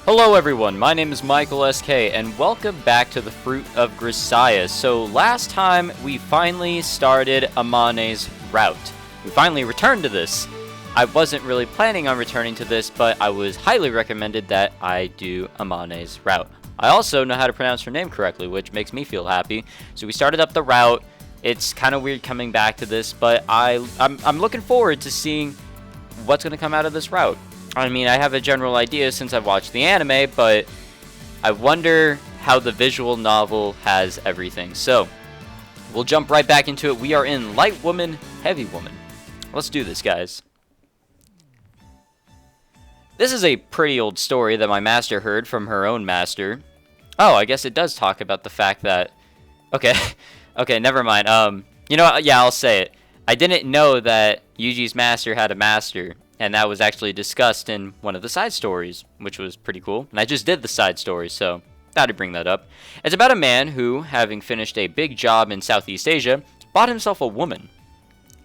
Hello everyone, my name is Michael SK and welcome back to the Fruit of Grisaia. So last time we finally started Amane's route. We finally returned to this. I wasn't really planning on returning to this, but I was highly recommended that I do Amane's route. I also know how to pronounce her name correctly, which makes me feel happy. So we started up the route. It's kind of weird coming back to this, but I'm looking forward to seeing what's going to come out of this route. I mean, I have a general idea since I've watched the anime, but I wonder how the visual novel has everything. So, we'll jump right back into it. We are in Light Woman, Heavy Woman. Let's do this, guys. This is a pretty old story that my master heard from her own master. Oh, I guess it does talk about the fact that... Okay, okay, never mind. You know what? Yeah, I'll say it. I didn't know that Yuuji's master had a master. And that was actually discussed in one of the side stories, which was pretty cool. And I just did the side story, so thought I'd bring that up. It's about a man who, having finished a big job in Southeast Asia, bought himself a woman.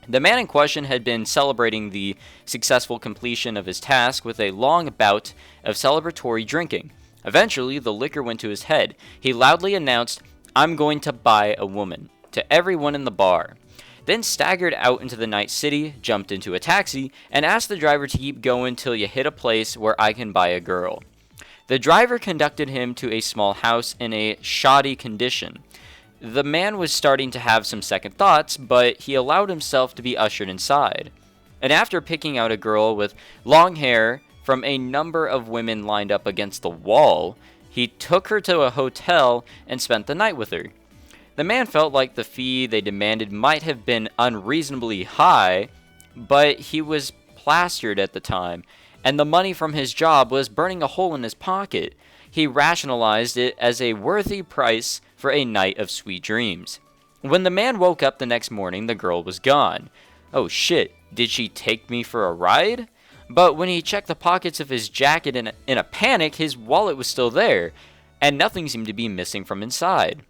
The man in question had been celebrating the successful completion of his task with a long bout of celebratory drinking. Eventually, the liquor went to his head. He loudly announced, "I'm going to buy a woman," to everyone in the bar. Then staggered out into the night city, jumped into a taxi, and asked the driver to keep going till you hit a place where I can buy a girl. The driver conducted him to a small house in a shoddy condition. The man was starting to have some second thoughts, but he allowed himself to be ushered inside. And after picking out a girl with long hair from a number of women lined up against the wall, he took her to a hotel and spent the night with her. The man felt like the fee they demanded might have been unreasonably high, but he was plastered at the time, and the money from his job was burning a hole in his pocket. He rationalized it as a worthy price for a night of sweet dreams. When the man woke up the next morning, the girl was gone. Oh shit, did she take me for a ride? But when he checked the pockets of his jacket in a panic, his wallet was still there, and nothing seemed to be missing from inside.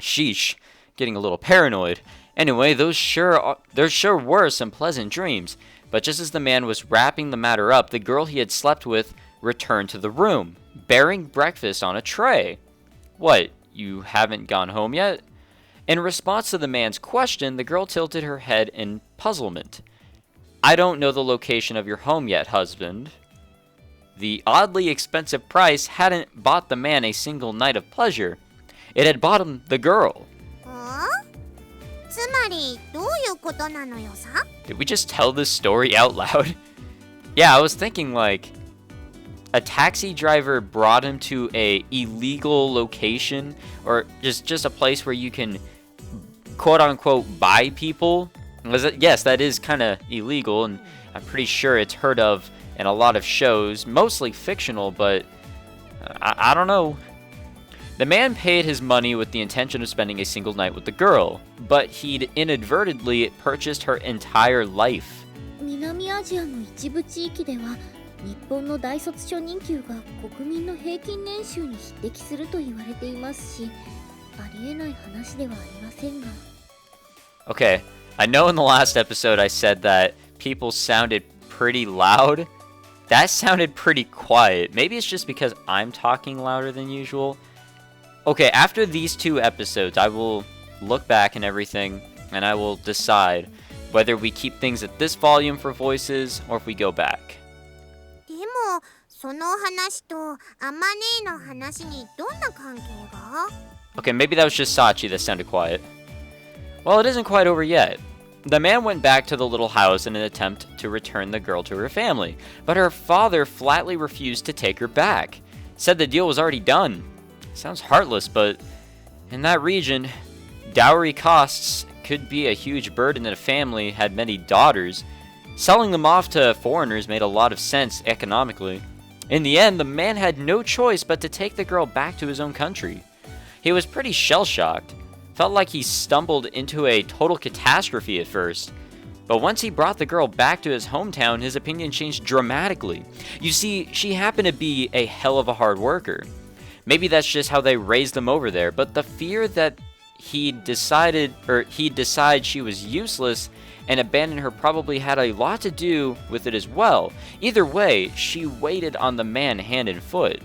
Sheesh, getting a little paranoid. Anyway, there sure were some pleasant dreams, but just as the man was wrapping the matter up, the girl he had slept with returned to the room, bearing breakfast on a tray. What, you haven't gone home yet? In response to the man's question, the girl tilted her head in puzzlement. I don't know the location of your home yet, husband. The oddly expensive price hadn't bought the man a single night of pleasure. It had bought him the girl. Did we just tell this story out loud? Yeah, I was thinking like a taxi driver brought him to a illegal location, or just a place where you can quote unquote buy people. Yes, that is kind of illegal, and I'm pretty sure it's heard of in a lot of shows, mostly fictional, but I don't know. The man paid his money with the intention of spending a single night with the girl, but he'd inadvertently purchased her entire life. 南アジアの一部地域では、日本の大卒初任給が国民の平均年収に匹敵すると言われていますし、ありえない話ではありませんが。Okay, I know in the last episode I said that people sounded pretty loud. That sounded pretty quiet. Maybe it's just because I'm talking louder than usual. Okay, after these two episodes, I will look back and everything, and I will decide whether we keep things at this volume for voices, or if we go back. Okay, maybe that was just Sachi that sounded quiet. Well, it isn't quite over yet. The man went back to the little house in an attempt to return the girl to her family, but her father flatly refused to take her back. Said the deal was already done. Sounds heartless, but in that region, dowry costs could be a huge burden if a family had many daughters. Selling them off to foreigners made a lot of sense economically. In the end, the man had no choice but to take the girl back to his own country. He was pretty shell-shocked. Felt like he stumbled into a total catastrophe at first. But once he brought the girl back to his hometown, his opinion changed dramatically. You see, she happened to be a hell of a hard worker. Maybe that's just how they raised them over there, but the fear that he'd decide she was useless and abandon her probably had a lot to do with it as well. Either way, she waited on the man hand and foot.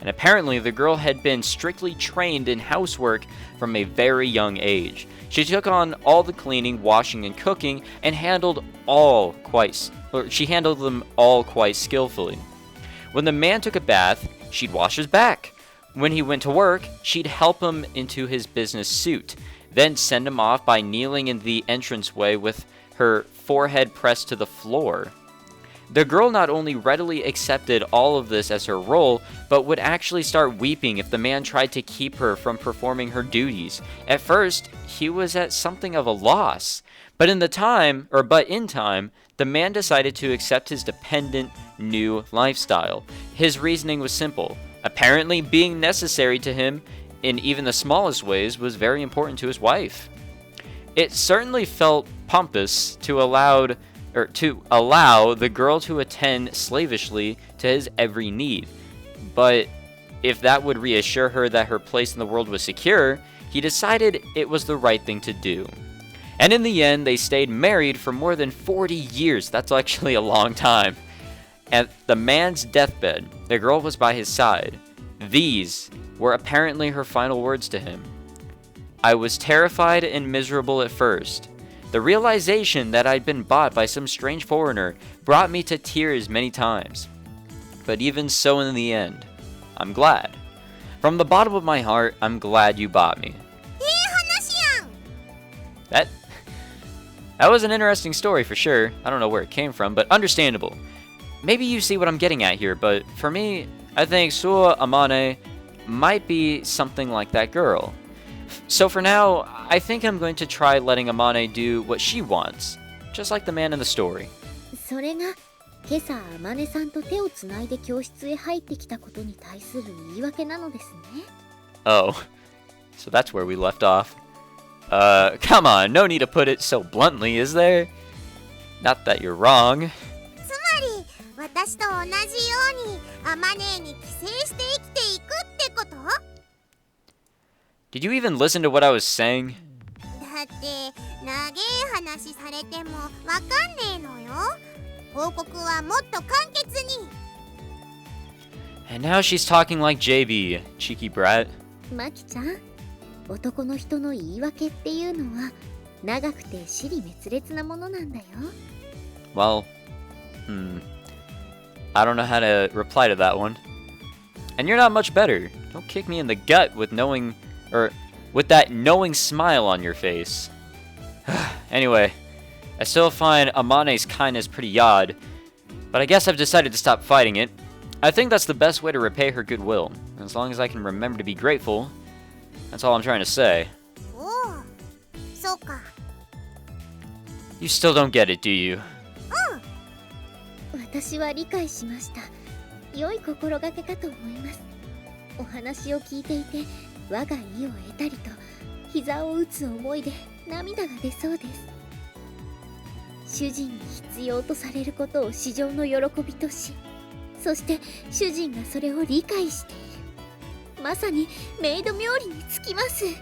And apparently the girl had been strictly trained in housework from a very young age. She took on all the cleaning, washing, and cooking, and handled them all quite skillfully. When the man took a bath, she'd wash his back. When he went to work, she'd help him into his business suit, then send him off by kneeling in the entranceway with her forehead pressed to the floor. The girl not only readily accepted all of this as her role, but would actually start weeping if the man tried to keep her from performing her duties. At first, he was at something of a loss, but in time, the man decided to accept his dependent new lifestyle. His reasoning was simple. Apparently, being necessary to him in even the smallest ways was very important to his wife. It certainly felt pompous to allow the girl to attend slavishly to his every need. But if that would reassure her that her place in the world was secure, he decided it was the right thing to do. And in the end, they stayed married for more than 40 years. That's actually a long time. At the man's deathbed, the girl was by his side. These were apparently her final words to him. "I was terrified and miserable at first. The realization that I'd been bought by some strange foreigner brought me to tears many times. But even so in the end, I'm glad. From the bottom of my heart, I'm glad you bought me." That was an interesting story for sure. I don't know where it came from, but understandable. Maybe you see what I'm getting at here, but for me, I think Suo Amane might be something like that girl. So for now, I think I'm going to try letting Amane do what she wants, just like the man in the story. それが今朝あまねさんと手をつないで教室へ入ってきたことに対する言い訳なのですね。Oh, so that's where we left off. Come on, no need to put it so bluntly, is there? Not that you're wrong. つまり私と同じようにアマネーに寄生して生きていくってこと？ Did you even listen to what I was saying? だって長え話されてもわかんねえのよ。報告はもっと簡潔に。 And now she's talking like JB, cheeky brat. マキちゃん、男の人の言い訳っていうのは長くて支離滅裂なものなんだよ。Well, I don't know how to reply to that one. And you're not much better. Don't kick me in the gut with that knowing smile on your face. Anyway, I still find Amane's kindness pretty odd, but I guess I've decided to stop fighting it. I think that's the best way to repay her goodwill. As long as I can remember to be grateful, that's all I'm trying to say. おお、そうか。You still don't get it, do you? 私は理解しました。良い心がけかと思います。お話を聞いていて我が意を得たりと膝を打つ思いで涙が出そうです。主人に必要とされることを至上の喜びとし、そして主人がそれを理解している。まさにメイド冥利につきます。きっ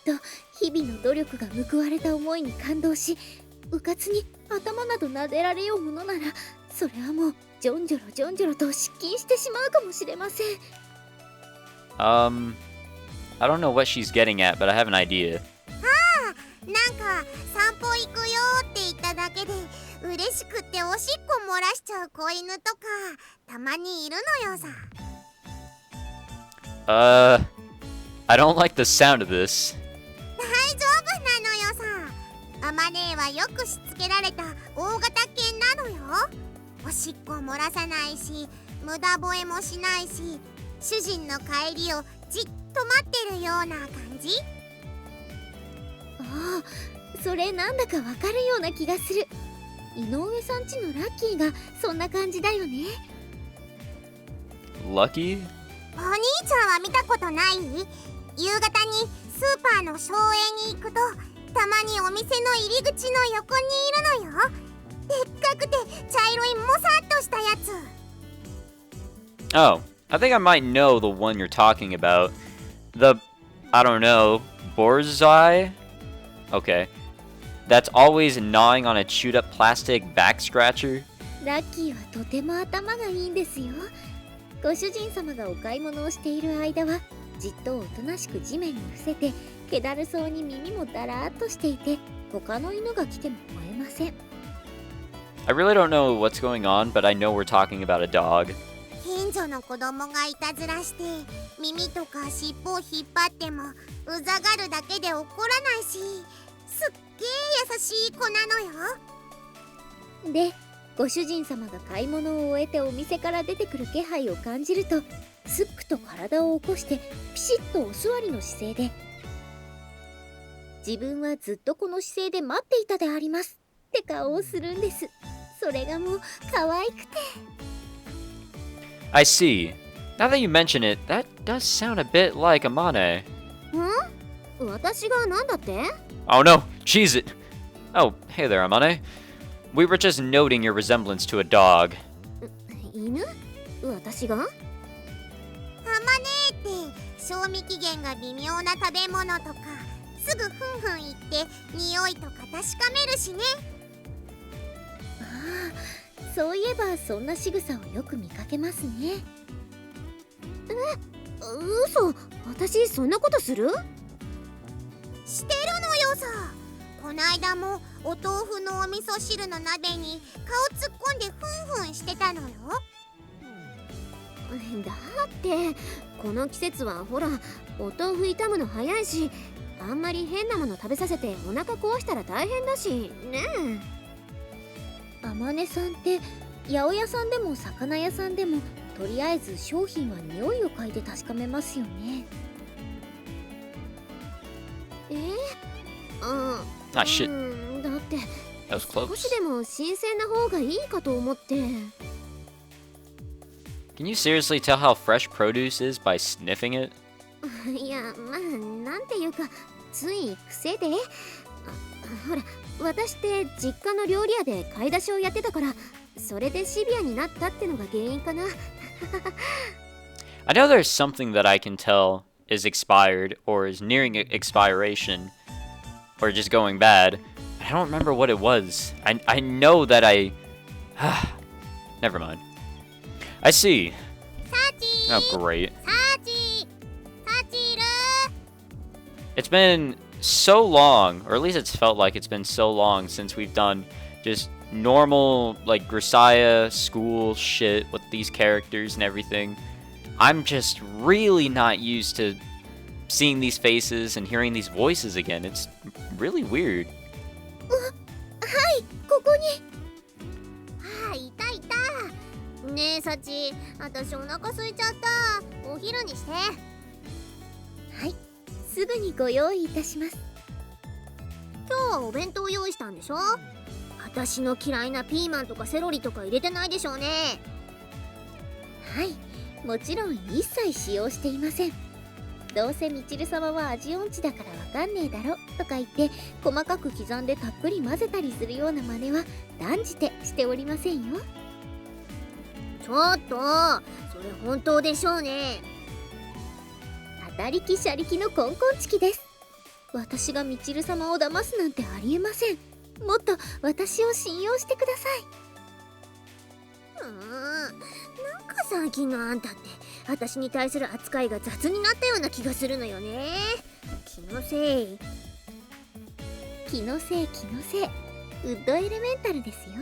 と日々の努力が報われた思いに感動し、うかつに頭など撫でられようものなら、それはもうジョンジョロジョンジョロと失禁してしまうかもしれません。I don't know what she's getting at, but I have an idea. なんか散歩行くよって言っただけで嬉しくっておしっこ漏らしちゃう子犬とかたまにいるのよさ。I don't like the sound of this. 大丈夫なのよさ。アマネーはよくしつけられた大型犬なのよ。おしっこ漏らさないし、無駄吠えもしないし、主人の帰りをじっと待ってるような感じ。ああ、それなんだかわかるような気がする。井上さんちのラッキーがそんな感じだよね。Lucky? お兄ちゃんは見たことない？夕方にスーパーの省エに行くとたまにお店の入り口の横にいるのよ。でっかくて茶色いもさっとしたやつ。Oh, I think I might know the one you're talking about. I don't know, borzai? Okay. That's always gnawing on a chewed up plastic back scratcher? ラッキーはとても頭がいいんですよ。ご主人様がお買い物をしている間はじっとおとなしく地面に伏せて、気だるそうに耳もだらーっとしていて、他の犬が来ても吠えません。I really don't know what's going on, but I know we're talking about a dog. 近所の子供がいたずらして耳とか尻尾を引っ張ってもうざがるだけで怒らないし、すっげー優しい子なのよ。で、ご主人様が買い物を終えてお店から出てくる気配を感じると、すっくと体を起こしてピシッとお座りの姿勢で、自分はずっとこの姿勢で待っていたでありますって顔をするんです。それがもう可愛くて。I see. Now that you mention it, that does sound a bit like Amane. 私がなんだって？ Oh no, cheese it! Oh, hey there, Amane. We were just noting your resemblance to a dog. 犬？私が？ハマネーって賞味期限が微妙な食べ物とかすぐふんふん言って匂いとか確かめるしね。ああ、そういえばそんな仕草をよく見かけますね。嘘？私そんなことする？してるのよさ。こないだもお豆腐のお味噌汁の鍋に顔突っ込んでふんふんしてたのよ。だってこの季節はほらお豆腐炒むの早いし、あんまり変なもの食べさせてお腹壊したら大変だしねえ。あまねさんって八百屋さんでも魚屋さんでもとりあえず商品は匂いを嗅いで確かめますよね。Ah, shit. だって That was 少 close. しでも新鮮な方がいいかと思って。 Can you seriously tell how fresh produce is by sniffing it? いや、まあなんていうかつい癖で。ほら私って実家の料理屋で買い出しをやってたから、それでシビアになったってのが原因かな。I know there's something that I can tell is expired or is nearing expiration or just going bad. I don't remember what it was. I know that I... Never mind. I see. サチ Oh, great. サチいる？ It's been so long, or at least it's felt like it's been so long since we've done just normal, like, Grisaia school shit with these characters and everything. I'm just really not used to seeing these faces and hearing these voices again. It's really weird. はい、ここに。いたいた。ねえサチ、私お腹空いちゃった。お昼にして。はい、すぐにご用意いたします。今日はお弁当用意したんでしょ？私の嫌いなピーマンとかセロリとか入れてないでしょうね。はい、もちろん一切使用していません。どうせみちる様は味音痴だからわかんねえだろとか言って細かく刻んでたっぷり混ぜたりするような真似は断じてしておりませんよ。ちょっとそれ本当でしょうね。当たりきしゃりきのコンコンチキです。私がみちる様を騙すなんてありえません。もっと私を信用してください。なんか最近のあんたって私に対する扱いが雑になったような気がするのよね。気のせい。気のせい気のせい。ウッドエレメンタルですよ。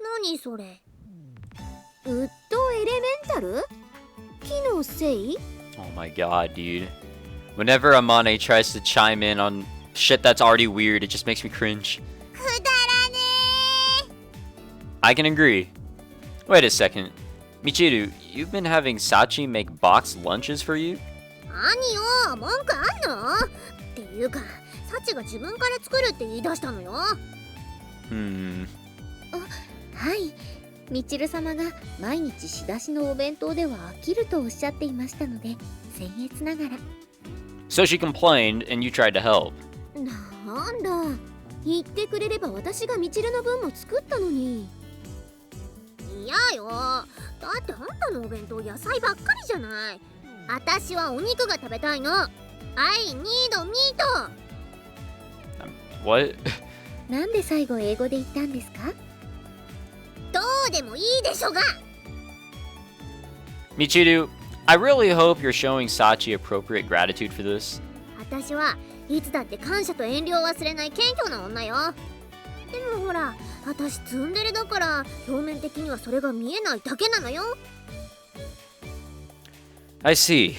何それ？ウッドエレメンタル？気のせい？ Oh my god, dude. Whenever Amane tries to chime in on shit that's already weird, it just makes me cringe. くだらねー。 I can agree. Wait a second. Michiru, you've been having Sachi make boxed lunches for you? 何よ、文句あんの？っていうか、サチが自分から作るって言い出したのよ。はい、みちる様が毎日仕出しのお弁当では飽きるとおっしゃっていましたので、僭越ながら。So she complained and you tried to help. なんだ、言ってくれれば私がみちるの分も作ったのに。いやよ、だってあんたのお弁当野菜ばっかりじゃない。私はお肉が食べたいの。I need meat. What? なんで最後英語で言ったんですか？どうでもいいでしょが。Michiru, I really hope you're showing Sachi appropriate gratitude for this. 私はいつだって感謝と遠慮を忘れない謙虚な女よ。でもほら、私ツンデレだから表面的にはそれが見えないだけなのよ。I see.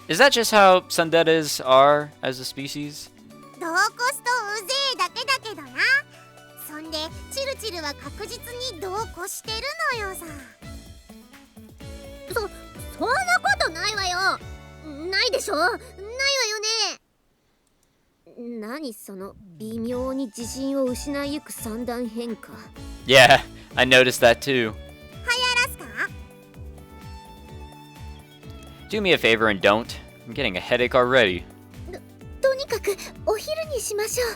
Is that just how tsunderes are as a species? 同コストうぜえだけだけどな。そんでチルチルは確実に同コしてるのよさ。そんなことないわよ。ないでしょ。ないわよね。何その微妙に自信を失いゆく三段変化。 Yeah, I noticed that too. 流行らすか？ Do me a favor and don't. I'm getting a headache already. とにかくお昼にしましょう。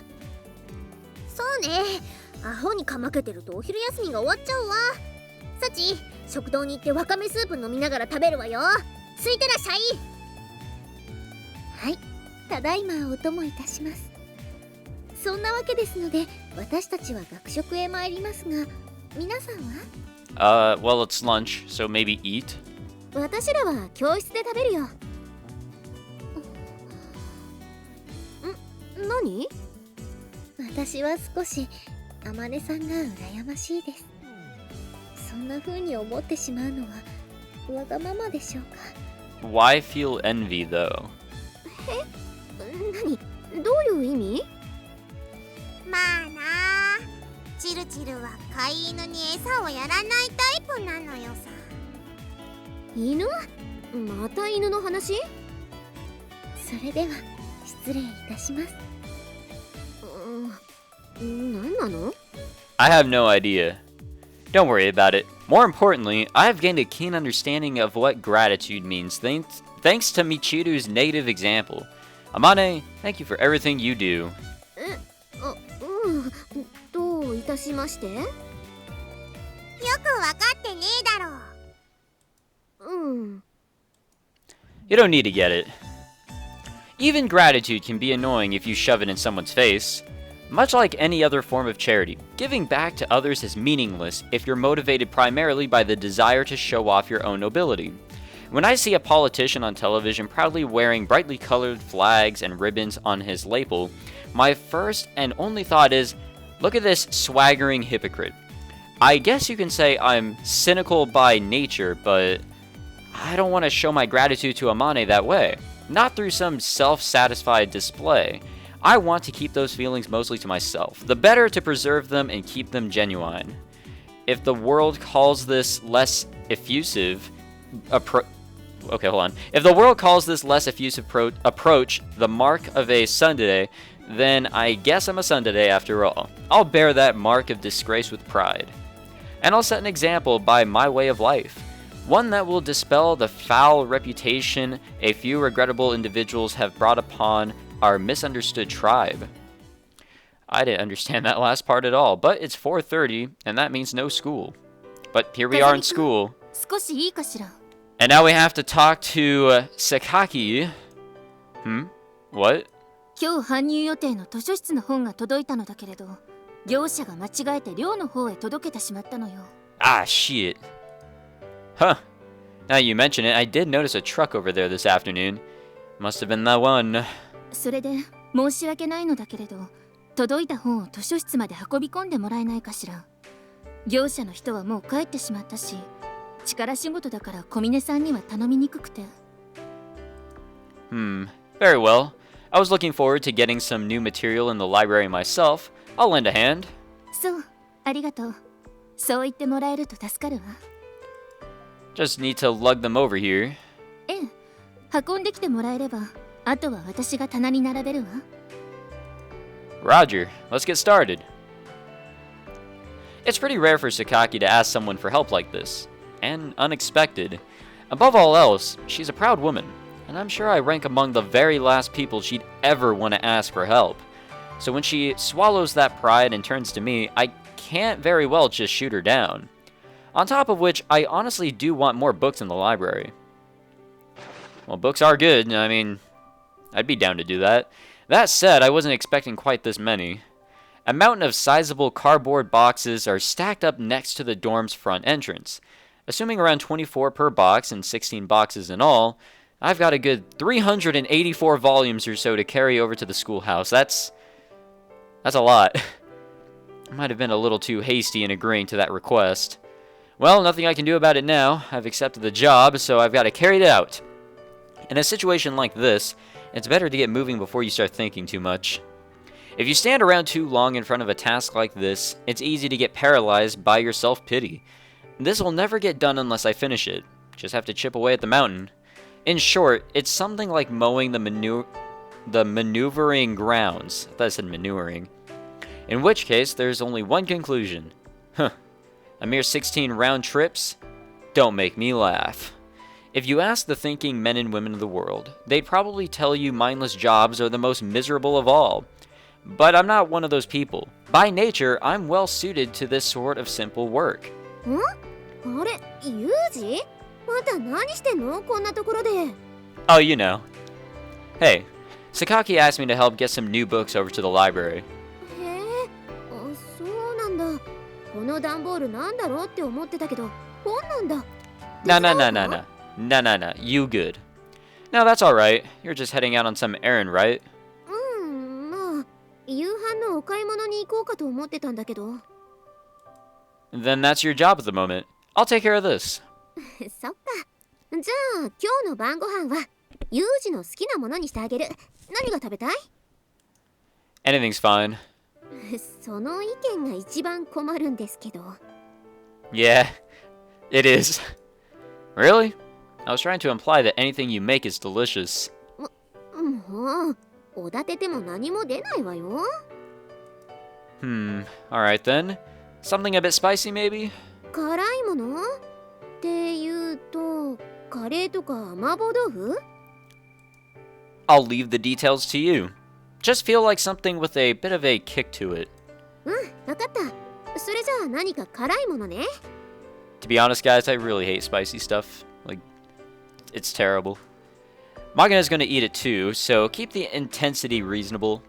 そうね。アホにかまけてるとお昼休みが終わっちゃうわ。サチ、食堂に行ってわかめスープ飲みながら食べるわよ。ついてらっしゃい。はい、ただいまお供いたします。そんなわけですので、私たちは学食へ参りますが、皆さんは？ Well, it's lunch, so maybe eat. 私らは教室で食べるよ。何？私は少し天音さんが羨ましいです。そんな風に思ってしまうのはわがままでしょうか。 Why feel envy, though? 何？どういう意味？まあなあ、チルチルは飼い犬に餌をやらないタイプなのよさ。犬？また犬の話？それでは失礼いたします。何なの？ I have no idea. Don't worry about it. More importantly, I have gained a keen understanding of what gratitude means thanks to Michiru's negative example. Amane, thank you for everything you do. どういたしまして？よくわかってねえだろ。You don't need to get it. Even gratitude can be annoying if you shove it in someone's face. Much like any other form of charity, giving back to others is meaningless if you're motivated primarily by the desire to show off your own nobility. When I see a politician on television proudly wearing brightly colored flags and ribbons on his lapel, my first and only thought is, look at this swaggering hypocrite. I guess you can say I'm cynical by nature, but I don't want to show my gratitude to Amane that way. Not through some self-satisfied display. I want to keep those feelings mostly to myself. The better to preserve them and keep them genuine. If the world calls this less effusive If the world calls this less effusive approach the mark of a tsundere, then I guess I'm a tsundere after all. I'll bear that mark of disgrace with pride. And I'll set an example by my way of life. One that will dispel the foul reputation a few regrettable individuals have brought upon our misunderstood tribe. I didn't understand that last part at all, but it's 4:30, and that means no school. But here we are in school. 少しいいかしら。 And now we have to talk to Sakaki. What? 今日搬入予定の図書室の本が届いたのだけれど、業者が間違えて寮の方へ届けてしまったのよ。Ah, shit. Huh. Now you mention it, I did notice a truck over there this afternoon. Must have been that one. それで申し訳ないのだけれど、届いた本を図書室まで運び込んでもらえないかしら。業者の人はもう帰ってしまったし、力仕事だから小峰さんには頼みにくくて。Very well. I was looking forward to getting some new material in the library myself. I'll lend a hand. そう、ありがとう。そう言ってもらえると助かるわ。Just need to lug them over here. ええ、運んできてもらえれば、あとは私が棚に並べるわ。Roger, let's get started. It's pretty rare for Sakaki to ask someone for help like this, and unexpected. Above all else, she's a proud woman, and I'm sure I rank among the very last people she'd ever want to ask for help. So when she swallows that pride and turns to me, I can't very well just shoot her down. On top of which, I honestly do want more books in the library. Well, books are good. I mean, I'd be down to do that. That said, I wasn't expecting quite this many. A mountain of sizable cardboard boxes are stacked up next to the dorm's front entrance. Assuming around 24 per box and 16 boxes in all, I've got a good 384 volumes or so to carry over to the schoolhouse. That's a lot. I might have been a little too hasty in agreeing to that request. Well, nothing I can do about it now. I've accepted the job, so I've got to carry it out. In a situation like this, it's better to get moving before you start thinking too much. If you stand around too long in front of a task like this, it's easy to get paralyzed by your self-pity. This will never get done unless I finish it. Just have to chip away at the mountain. In short, it's something like mowing the maneuvering grounds. I thought I said manuring. In which case, there's only one conclusion. Huh. A mere 16 round trips? Don't make me laugh. If you ask the thinking men and women of the world, they'd probably tell you mindless jobs are the most miserable of all. But I'm not one of those people. By nature, I'm well suited to this sort of simple work. あれ、ユージ？また何してんの？こんなところで。Oh, you know. Hey, Sakaki asked me to help get some new books over to the library. へえ、あ、そうなんだ。この段ボールなんだろうって思ってたけど、本なんだ。No. You good. No, that's alright. You're just heading out on some errand, right? まあ、夕飯のお買い物に行こうかと思ってたんだけど。Then that's your job at the moment. I'll take care of this. そっか。じゃあ、今日の晩ご飯は、ユージの好きなものにしてあげる。何が食べたい？ Anything's fine. その意見が一番困るんですけど。Yeah, it is. Really? I was trying to imply that anything you make is delicious. もう、おだてても何も出ないわよ。Alright then. Something a bit spicy, maybe? 辛いものっていうと、カレーとか麻婆豆腐？ I'll leave the details to you. Just feel like something with a bit of a kick to it. わかった。それじゃあ何か辛いものね。To be honest, guys, I really hate spicy stuff. Like, it's terrible. Magana's gonna eat it too, so keep the intensity reasonable.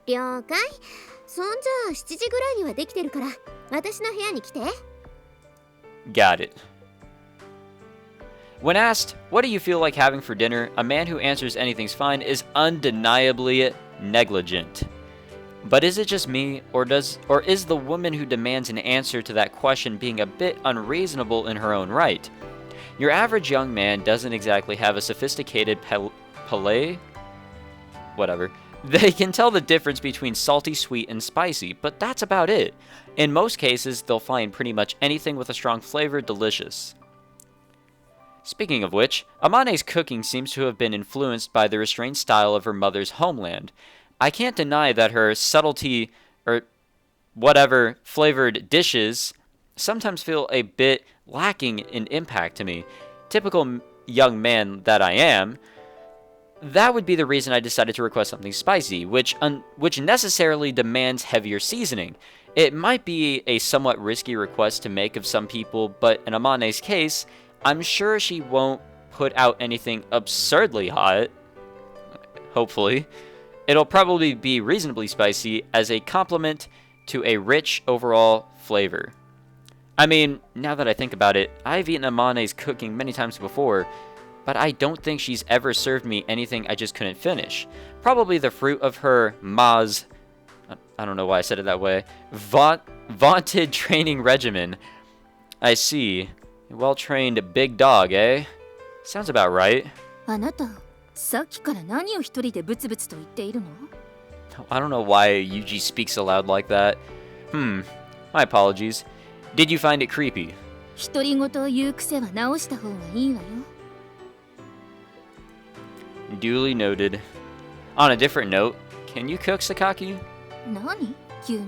了解。そんじゃあ7時ぐらいにはできてるから、私の部屋に来て。Got it. When asked, what do you feel like having for dinner, a man who answers anything's fine is undeniably negligent. But is it just me, or is the woman who demands an answer to that question being a bit unreasonable in her own right? Your average young man doesn't exactly have a sophisticated palate. Whatever. They can tell the difference between salty, sweet, and spicy, but that's about it. In most cases, they'll find pretty much anything with a strong flavor delicious. Speaking of which, Amane's cooking seems to have been influenced by the restrained style of her mother's homeland. I can't deny that her subtlety, or whatever, flavored dishes sometimes feel a bit lacking in impact to me. Typical young man that I am, that would be the reason I decided to request something spicy, which necessarily demands heavier seasoning. It might be a somewhat risky request to make of some people, but in Amane's case, I'm sure she won't put out anything absurdly hot. Hopefully. It'll probably be reasonably spicy as a complement to a rich overall flavor. I mean, now that I think about it, I've eaten Amane's cooking many times before, but I don't think she's ever served me anything I just couldn't finish. Probably the fruit of her ma's, I don't know why I said it that way, vaunted training regimen. I see. A well-trained big dog, eh? Sounds about right. あなた、さっきから何を一人でブツブツと言っているの？ I don't know why Yuuji speaks aloud like that. My apologies. Did you find it creepy? 独り言を言う癖は直した方がいいわよ。Duly noted. On a different note, can you cook, Sakaki? 何？急に。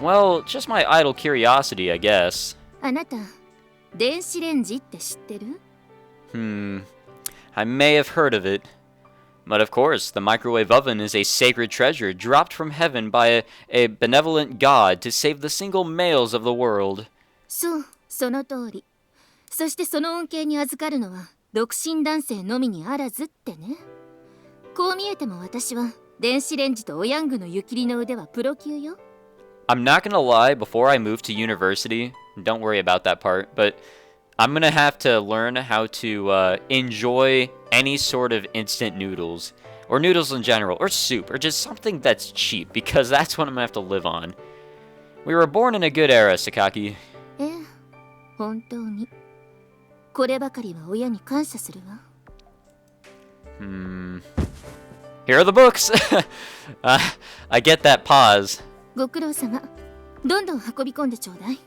Well, just my idle curiosity, I guess. あなた、電子レンジって知ってる？ I may have heard of it. But of course, the microwave oven is a sacred treasure dropped from heaven by a benevolent god to save the single males of the world. そう、その通り。そしてその恩恵に預かるのは独身男性のみにあらずってね。こう見えても私は電子レンジとおヤングの湯切りの腕はプロ級よ。I'm not gonna lie, before I move to university, don't worry about that part, but I'm gonna have to learn how to enjoy any sort of instant noodles, or noodles in general, or soup, or just something that's cheap, because that's what I'm gonna have to live on. We were born in a good era, Sakaki. ええ、本当に。こればかりは親に感謝するわ。Here are the books! I get that pause. ご苦労様。どんどん運び込んでちょうだい。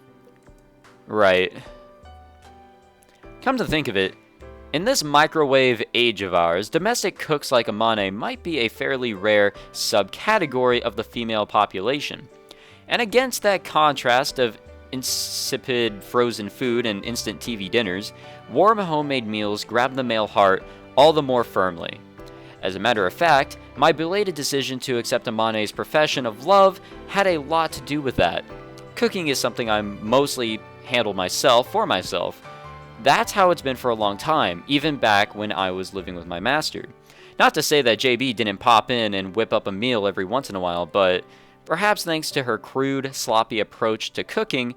Right. Come to think of it, in this microwave age of ours, domestic cooks like Amane might be a fairly rare subcategory of the female population. And against that contrast of insipid frozen food and instant TV dinners, warm homemade meals grab the male heart all the more firmly. As a matter of fact, my belated decision to accept Amane's profession of love had a lot to do with that. Cooking is something I mostly handle myself for myself. That's how it's been for a long time, even back when I was living with my master. Not to say that JB didn't pop in and whip up a meal every once in a while, but perhaps thanks to her crude, sloppy approach to cooking,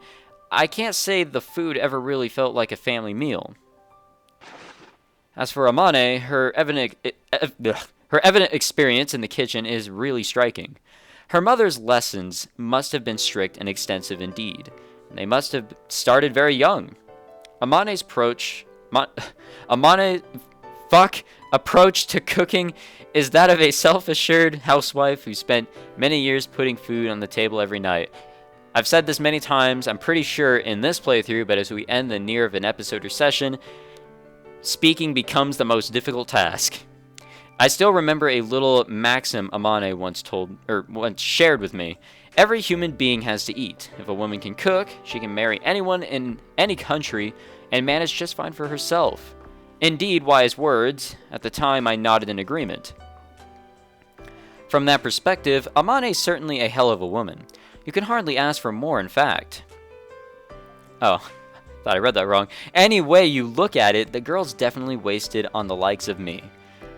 I can't say the food ever really felt like a family meal. As for Amane, her evident experience in the kitchen is really striking. Her mother's lessons must have been strict and extensive indeed, and they must have started very young. Amane's approach to cooking is that of a self-assured housewife who spent many years putting food on the table every night. I've said this many times, I'm pretty sure in this playthrough, but as we end the near of an episode or session, speaking becomes the most difficult task. I still remember a little maxim Amane once shared with me. Every human being has to eat. If a woman can cook, she can marry anyone in any country and manage just fine for herself. Indeed, wise words. At the time, I nodded in agreement. From that perspective, Amane's certainly a hell of a woman. You can hardly ask for more, in fact. Oh, thought I read that wrong. Any way you look at it, the girl's definitely wasted on the likes of me.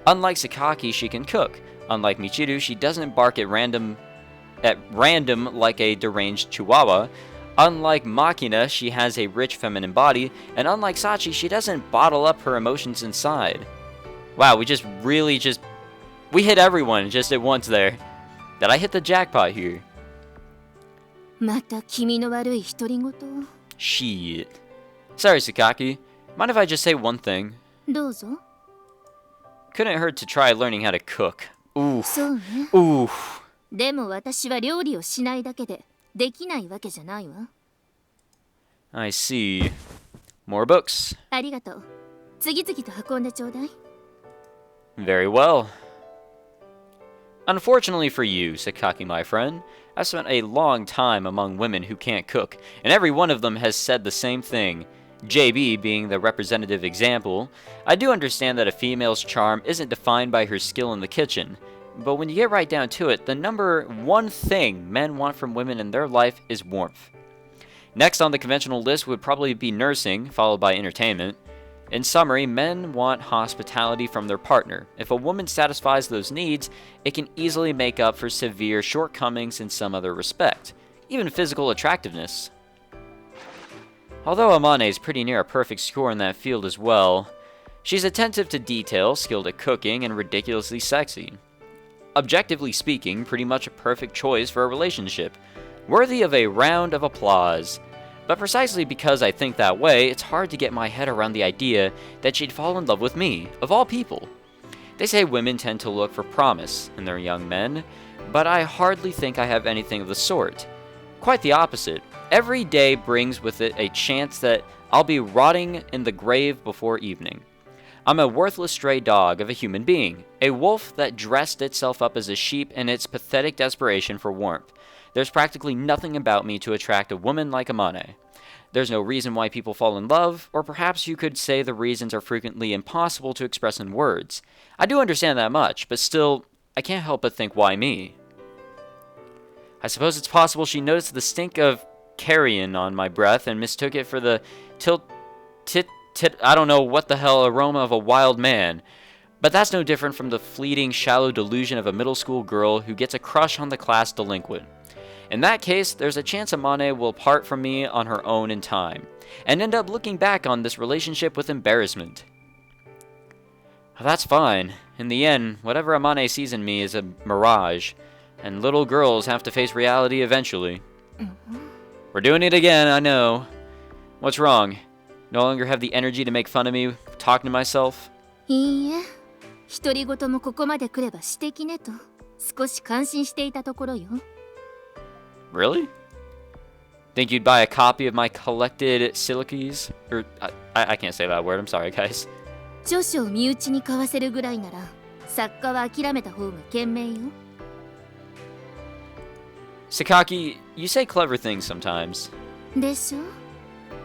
Unlike Sakaki, she can cook. Unlike Michiru, she doesn't bark at random like a deranged chihuahua. Unlike Makina, she has a rich feminine body, and unlike Sachi, she doesn't bottle up her emotions inside. Wow, we hit everyone just at once there. Did I hit the jackpot here? また気味の悪い独り言。 Shit. Sorry, Sakaki. Mind if I just say one thing? どうぞ。 Couldn't hurt to try learning how to cook. Oof. そうね。 Oof. でも私は料理をしないだけでできないわけじゃないわ。 I see. More books. ありがとう。次々と運んでちょうだい。 Very well. Unfortunately for you, Sakaki, my friend, I've spent a long time among women who can't cook, and every one of them has said the same thing. JB being the representative example. I do understand that a female's charm isn't defined by her skill in the kitchen, but when you get right down to it, the number one thing men want from women in their life is warmth. Next on the conventional list would probably be nursing, followed by entertainment. In summary, men want hospitality from their partner. If a woman satisfies those needs, it can easily make up for severe shortcomings in some other respect, even physical attractiveness. Although Amane is pretty near a perfect score in that field as well, she's attentive to detail, skilled at cooking, and ridiculously sexy. Objectively speaking, pretty much a perfect choice for a relationship, worthy of a round of applause. But precisely because I think that way, it's hard to get my head around the idea that she'd fall in love with me, of all people. They say women tend to look for promise in their young men, but I hardly think I have anything of the sort. Quite the opposite. Every day brings with it a chance that I'll be rotting in the grave before evening. I'm a worthless stray dog of a human being, a wolf that dressed itself up as a sheep in its pathetic desperation for warmth. There's practically nothing about me to attract a woman like Amane. There's no reason why people fall in love, or perhaps you could say the reasons are frequently impossible to express in words. I do understand that much, but still, I can't help but think, why me? I suppose it's possible she noticed the stink of carrion on my breath and mistook it for the I don't know what the hell aroma of a wild man. But that's no different from the fleeting, shallow delusion of a middle school girl who gets a crush on the class delinquent. In that case, there's a chance Amane will part from me on her own in time, and end up looking back on this relationship with embarrassment. That's fine. In the end, whatever Amane sees in me is a mirage, and little girls have to face reality eventually. We're doing it again, I know. What's wrong? No longer have the energy to make fun of me talking to myself? いいえ、独り言もここまで来れば私的ねと少し感心していたところよ。Really? Think you'd buy a copy of my collected silices? Or, I can't say that word, I'm sorry, guys. 著書を身内に買わせるぐらいなら作家は諦めた方が賢明よ。Sakaki, you say clever things sometimes. でしょ。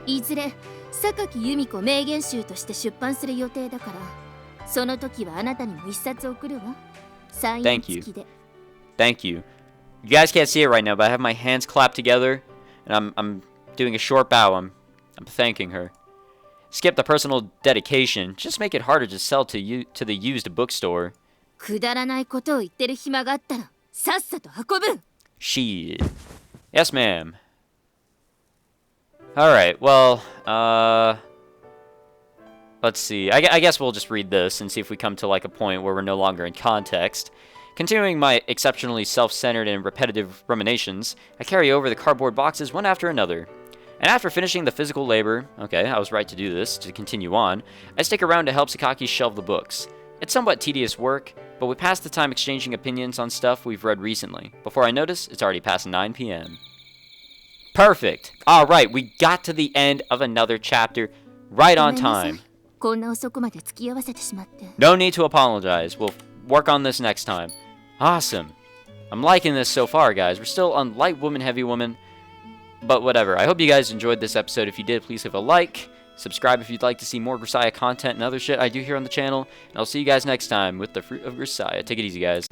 いずれ榊由美子名言集として出版する予定だからその時はあなたにも一冊送るわ。サイン付きで。Thank you. You guys can't see it right now, but I have my hands clapped together, and I'm doing a short bow. I'm thanking her. Skip the personal dedication. Just make it harder to sell to the used bookstore. くだらないことを言ってる暇があったらさっさと運ぶ。She. Yes, ma'am. Alright, well, let's see. I guess we'll just read this and see if we come to like a point where we're no longer in context. Continuing my exceptionally self-centered and repetitive ruminations, I carry over the cardboard boxes one after another. And after finishing the physical labor, okay, I was right to do this, to continue on, I stick around to help Sakaki shelve the books. It's somewhat tedious work, but we pass the time exchanging opinions on stuff we've read recently. Before I notice, it's already past 9 p.m. Perfect! Alright, we got to the end of another chapter, right on time. こんな遅くまで付き合わせてしまって。No need to apologize. We'll work on this next time. Awesome. I'm liking this so far, guys. We're still on light woman, heavy woman. But whatever. I hope you guys enjoyed this episode. If you did, please leave a like. Subscribe if you'd like to see more Grisaia content and other shit I do here on the channel. And I'll see you guys next time with the Fruit of Grisaia. Take it easy, guys.